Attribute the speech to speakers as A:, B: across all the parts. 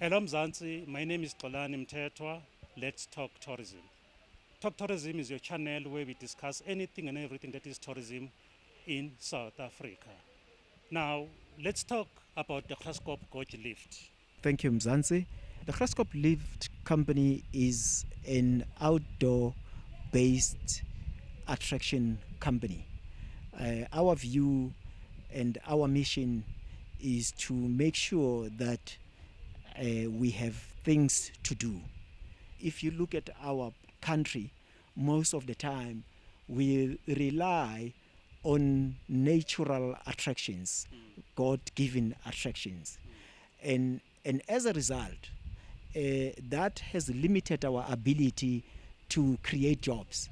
A: Hello Mzansi, my name is Xolani Mthethwa. Let's talk tourism. Talk Tourism is your channel where we discuss anything and everything that is tourism in South Africa. Now, let's talk about the Graskop Gorge Lift.
B: Thank you, Mzansi. The Graskop Lift Company is an outdoor-based attraction company. Our view and our mission is to make sure that we have things to do. If you look at our country, most of the time we rely on natural attractions, God-given attractions. And as a result, that has limited our ability to create jobs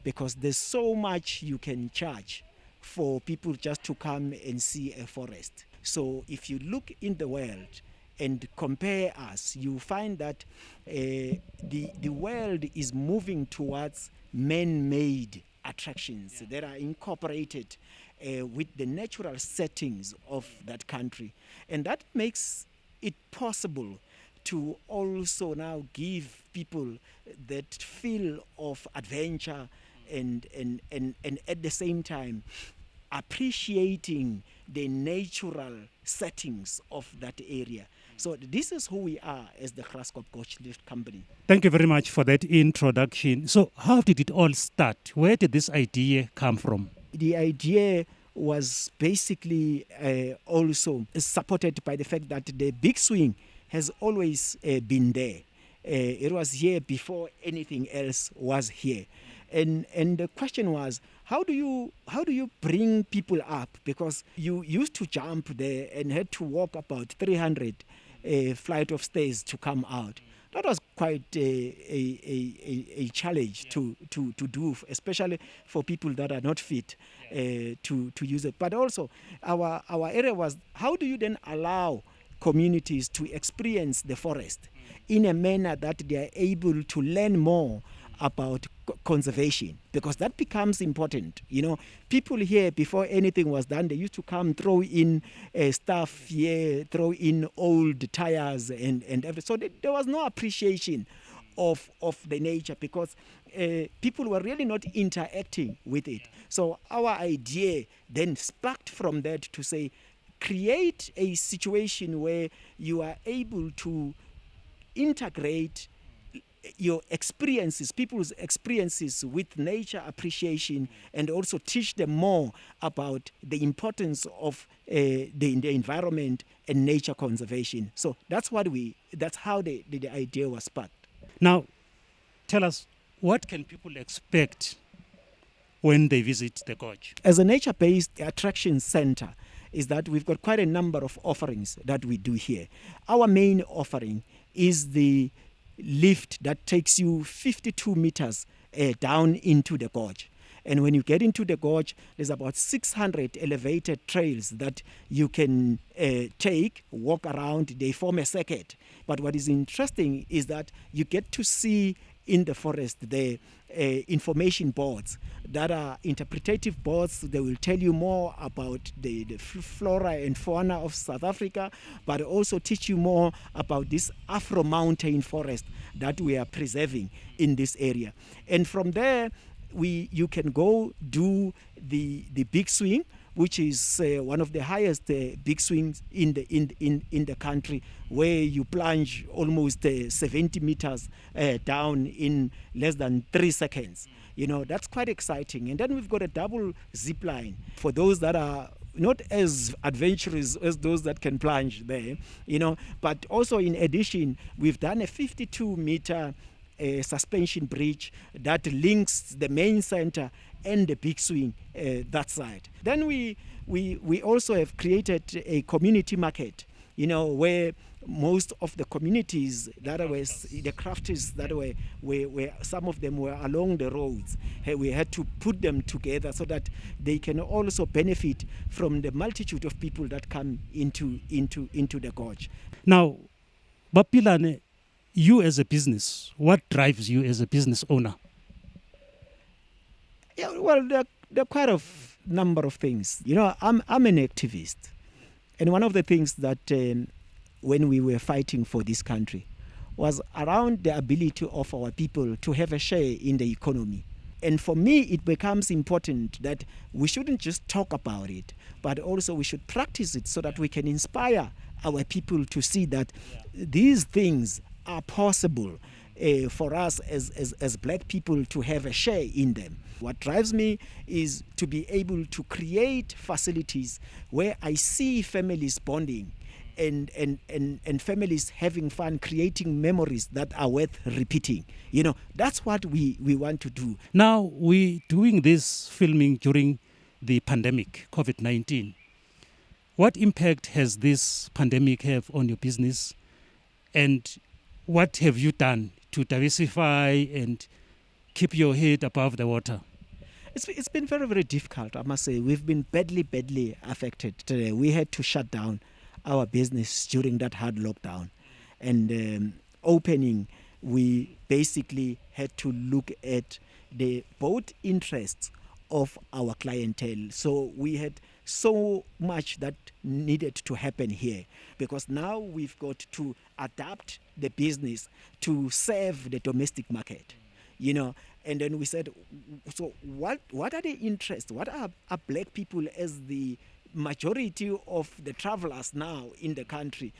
B: because there's so much you can charge for people just to come and see a forest. So if you look in the world and compare us, you find that the world is moving towards man-made attractions that are incorporated with the natural settings of that country. And that makes it possible to also now give people that feel of adventure and at the same time appreciating the natural settings of that area. So this is who we are as the Graskop Gorge Lift Company.
A: Thank you very much for that introduction. So, how did it all start? Where did this idea come from?
B: The idea was basically also supported by the fact that the big swing has always been there. It was here before anything else was here. And the question was, how do you bring people up? Because you used to jump there and had to walk about 300 flight of stairs to come out. That was quite a challenge to do, especially for people that are not fit to use it. But also, our area was, how do you then allow communities to experience the forest in a manner that they are able to learn more about conservation, because that becomes important. You know, people here, before anything was done, they used to come, throw in stuff here, throw in old tires and everything. So there was no appreciation of the nature because people were really not interacting with it. So our idea then sparked from that to say, create a situation where you are able to integrate your experiences, people's experiences with nature appreciation, and also teach them more about the importance of the environment and nature conservation. So that's how the idea was sparked.
A: Now, tell us, what can people expect when they visit the gorge?
B: As a nature-based attraction center, is that we've got quite a number of offerings that we do here. Our main offering is the lift that takes you 52 meters down into the gorge. And when you get into the gorge, there's about 600 elevated trails that you can take, walk around. They form a circuit. But what is interesting is that you get to see in the forest the information boards that are interpretative boards. They will tell you more about the flora and fauna of South Africa, but also teach you more about this Afro mountain forest that we are preserving in this area. And from there, you can go do the big swing, which is one of the highest big swings in the country, where you plunge almost 70 meters down in less than 3 seconds. You know, that's quite exciting. And then we've got a double zip line for those that are not as adventurous as those that can plunge there, you know. But also, in addition, we've done a 52-meter suspension bridge that links the main center and the big swing that side. Then we also have created a community market, you know, where most of the communities that were the crafters that were some of them were along the roads. We had to put them together so that they can also benefit from the multitude of people that come into the gorge.
A: Now, Bapilane, you as a business, what drives you as a business owner?
B: Yeah, well, there are quite a number of things. You know, I'm an activist, and one of the things that when we were fighting for this country was around the ability of our people to have a share in the economy. And for me, it becomes important that we shouldn't just talk about it, but also we should practice it so that we can inspire our people to see that these things are possible for us as black people to have a share in them. What drives me is to be able to create facilities where I see families bonding and families having fun, creating memories that are worth repeating. That's what we want to do.
A: Now, we're doing this filming during the pandemic, COVID-19. What impact has this pandemic have on your business? And what have you done to diversify and keep your head above the water?
B: It's been very, very difficult, I must say. We've been badly affected. We had to shut down our business during that hard lockdown. And opening, we basically had to look at the both interests of our clientele. So we had so much that needed to happen here, because now we've got to adapt the business to serve the domestic market. And then we said, so what are the interests? What are black people as the majority of the travelers now in the country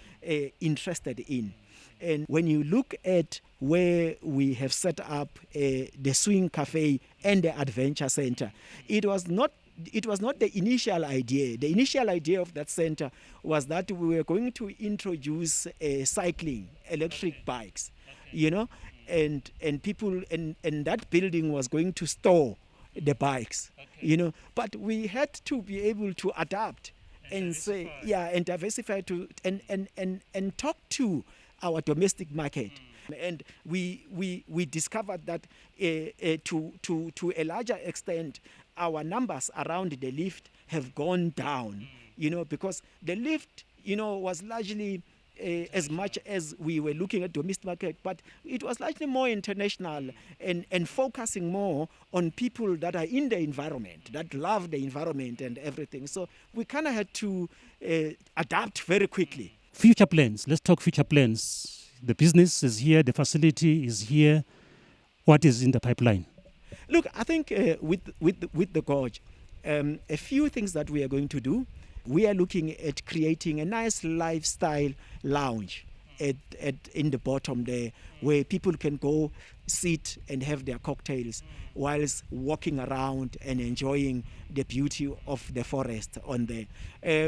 B: interested in? And when you look at where we have set up the Swing Cafe and the Adventure Center, it was not the initial idea. The initial idea of that center was that we were going to introduce cycling, electric bikes, and people, and that building was going to store the bikes, But we had to be able to adapt and say, and diversify to and talk to our domestic market. And we discovered that to a larger extent, our numbers around the lift have gone down, because the lift, was largely as much as we were looking at domestic market, but it was largely more international and focusing more on people that are in the environment, that love the environment and everything. So we kind of had to adapt very quickly.
A: Future plans. Let's talk future plans. The business is here, the facility is here. What is in the pipeline?
B: Look, I think with the Gorge, a few things that we are going to do. We are looking at creating a nice lifestyle lounge in the bottom there, where people can go sit and have their cocktails whilst walking around and enjoying the beauty of the forest on there.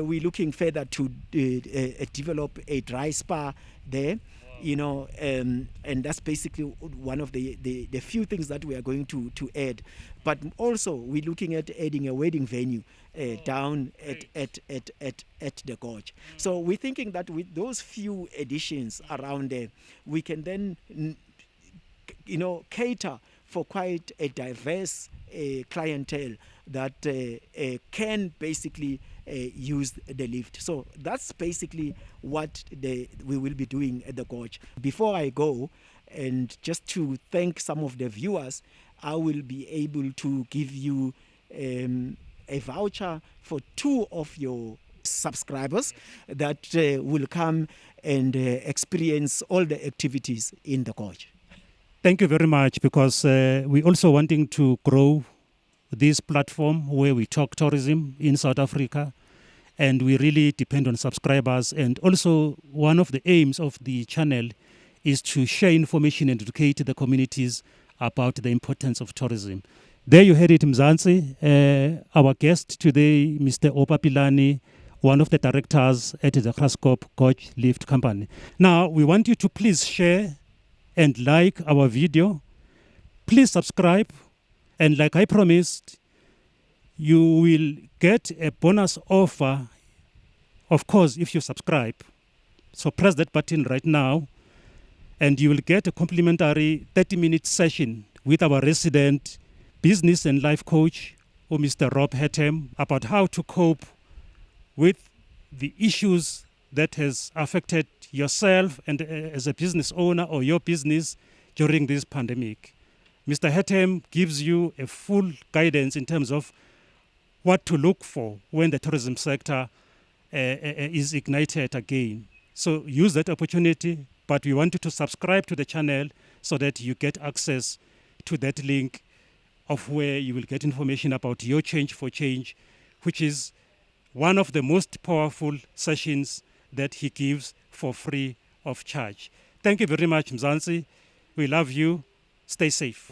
B: We're looking further to develop a dry spa there. And that's basically one of the few things that we are going to add. But also we're looking at adding a wedding venue down at the Gorge. So we're thinking that with those few additions around there, we can then cater for quite a diverse clientele that can basically use the lift. So that's basically what we will be doing at the Gorge. Before I go, and just to thank some of the viewers, I will be able to give you a voucher for 2 of your subscribers that will come and experience all the activities in the Gorge.
A: Thank you very much, because we're also wanting to grow this platform where we talk tourism in South Africa, and we really depend on subscribers. And also one of the aims of the channel is to share information and educate the communities about the importance of tourism. There you heard it, Mzansi. Our guest today, Mr. Opapilani, one of the directors at the Graskop Gorge Lift Company. Now, we want you to please share and like our video. Please subscribe. And like I promised, you will get a bonus offer, of course, if you subscribe. So press that button right now, and you will get a complimentary 30-minute session with our resident business and life coach, Mr. Rob Hettem, about how to cope with the issues that has affected yourself and as a business owner or your business during this pandemic. Mr. Hettem gives you a full guidance in terms of what to look for when the tourism sector is ignited again. So use that opportunity, but we want you to subscribe to the channel so that you get access to that link of where you will get information about your Change for Change, which is one of the most powerful sessions that he gives for free of charge. Thank you very much, Mzansi. We love you. Stay safe.